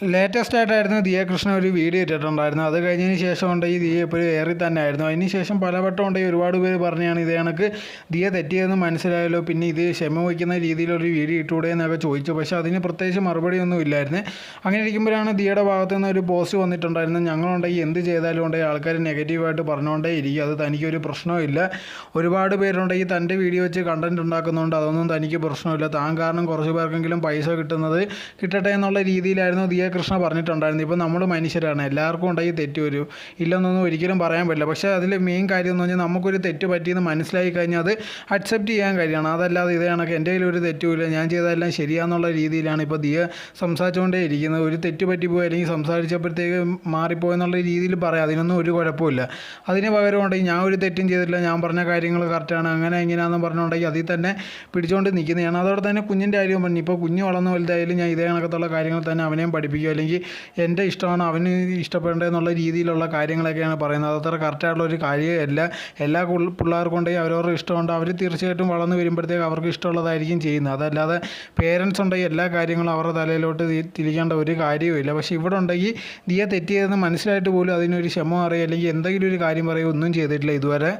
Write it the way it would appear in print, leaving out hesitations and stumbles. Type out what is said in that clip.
Latest ആയിട്ടായിരുന്നു ദിയ കൃഷ്ണ ഒരു video ഇട്ടിട്ടുണ്ടായിരുന്നു. അത് കഴിഞ്ഞതിന് ശേഷം ഉണ്ട് ഈ ദിയ ഇപ്പോൾ ഏറി തന്നെ ആയിരുന്നു. അതിന് ശേഷം പലവട്ടം ഉണ്ട് ഒരുപാട് പേര് പറഞ്ഞാണ് ഇത് കണക്ക് ദിയ തെറ്റിയതെന്ന് മനസ്സിലായല്ലോ, പിന്നെ ഇത് ക്ഷമ വയ്ക്കുന്ന രീതിയിലൊരു വീഡിയോ ഇട്ടുകൂടെ എന്നൊക്കെ ചോദിച്ചു. പക്ഷേ അതിന് പ്രത്യേകിച്ച് മറുപടിയൊന്നും ഇല്ലായിരുന്നു. അങ്ങനെ ഇരിക്കുമ്പോഴാണ് ദിയയുടെ ഭാഗത്തു നിന്ന് ഒരു പോസ്റ്റ് വന്നിട്ടുണ്ടായിരുന്നു. ഞങ്ങളുണ്ടെങ്കിൽ എന്ത് ചെയ്താലും ഉണ്ടെങ്കിൽ ആൾക്കാർ നെഗറ്റീവായിട്ട് പറഞ്ഞുകൊണ്ടേ ഇരിക്കും, അത് തനിക്കൊരു പ്രശ്നമില്ല. ഒരുപാട് പേരുണ്ടെങ്കിൽ തൻ്റെ വീഡിയോ വെച്ച് കണ്ടൻറ് ഉണ്ടാക്കുന്നുണ്ട്, അതൊന്നും തനിക്ക് പ്രശ്നമില്ല. താൻ കാരണം കുറച്ച് പേർക്കെങ്കിലും പൈസ കിട്ടട്ടെ എന്നുള്ള രീതിയിലായിരുന്നു ദിയ കൃഷ്ണ പറഞ്ഞിട്ടുണ്ടായിരുന്നു. ഇപ്പോൾ നമ്മൾ മനുഷ്യരാണ്, എല്ലാവർക്കും ഉണ്ടെങ്കിൽ തെറ്റ് വരും, ഇല്ലെന്നൊന്നും ഒരിക്കലും പറയാൻ പറ്റില്ല. പക്ഷേ അതിൽ മെയിൻ കാര്യം എന്ന് പറഞ്ഞാൽ നമുക്കൊരു തെറ്റ് പറ്റിയെന്ന് മനസ്സിലായി കഴിഞ്ഞാൽ അത് അക്സെപ്റ്റ് ചെയ്യാൻ കഴിയണം. അതല്ലാതെ ഇത് കണക്ക് എൻ്റെ കയ്യിൽ ഒരു തെറ്റുമില്ല, ഞാൻ ചെയ്തതെല്ലാം ശരിയാന്നുള്ള രീതിയിലാണ് ഇപ്പോൾ ദിയ സംസാരിച്ചുകൊണ്ടേ ഇരിക്കുന്നത്. ഒരു തെറ്റ് പറ്റിപ്പോയി അല്ലെങ്കിൽ സംസാരിച്ചപ്പോഴത്തേക്ക് മാറിപ്പോയെന്നുള്ള രീതിയിൽ പറയാം, അതിനൊന്നും ഒരു കുഴപ്പമില്ല. അതിന് പകരം ഉണ്ടെങ്കിൽ ഞാൻ ഒരു തെറ്റും ചെയ്തിട്ടില്ല, ഞാൻ പറഞ്ഞ കാര്യങ്ങൾ കറക്റ്റാണ്, അങ്ങനെ എങ്ങനെയാണെന്ന് പറഞ്ഞുകൊണ്ടെങ്കിൽ അതിൽ തന്നെ പിടിച്ചുകൊണ്ട് നിൽക്കുന്നതാണ്. അതോടെ തന്നെ കുഞ്ഞിൻ്റെ കാര്യം പറഞ്ഞു. ഇപ്പോൾ കുഞ്ഞ് വളർന്ന വലുതായാലും ഞാൻ ഇതേ കണക്കത്തുള്ള കാര്യങ്ങൾ തന്നെ അവനെയും പഠിപ്പിക്കും, അല്ലെങ്കിൽ എൻ്റെ ഇഷ്ടമാണ് അവന് ഇഷ്ടപ്പെടേണ്ടതെന്നുള്ള രീതിയിലുള്ള കാര്യങ്ങളൊക്കെയാണ് പറയുന്നത്. അതത്ര കറക്റ്റായിട്ടുള്ളൊരു കാര്യമല്ല. എല്ലാ പിള്ളേർക്കും ഉണ്ടെങ്കിൽ അവരവരുടെ ഇഷ്ടമുണ്ട്, അവർ തീർച്ചയായിട്ടും വളർന്നു വരുമ്പോഴത്തേക്ക് അവർക്ക് ഇഷ്ടമുള്ളതായിരിക്കും ചെയ്യുന്നത്. അതല്ലാതെ പേരൻസ് ഉണ്ടെങ്കിൽ എല്ലാ കാര്യങ്ങളും അവരുടെ തലയിലോട്ട് തിരിക്കേണ്ട ഒരു കാര്യവുമില്ല. പക്ഷേ ഇവിടെ ഉണ്ടെങ്കിൽ ദിയ തെറ്റിയതെന്ന് മനസ്സിലായിട്ട് പോലും അതിനൊരു ക്ഷമ അറിയുക അല്ലെങ്കിൽ എന്തെങ്കിലും ഒരു കാര്യം പറയുക ഒന്നും ചെയ്തിട്ടില്ല ഇതുവരെ.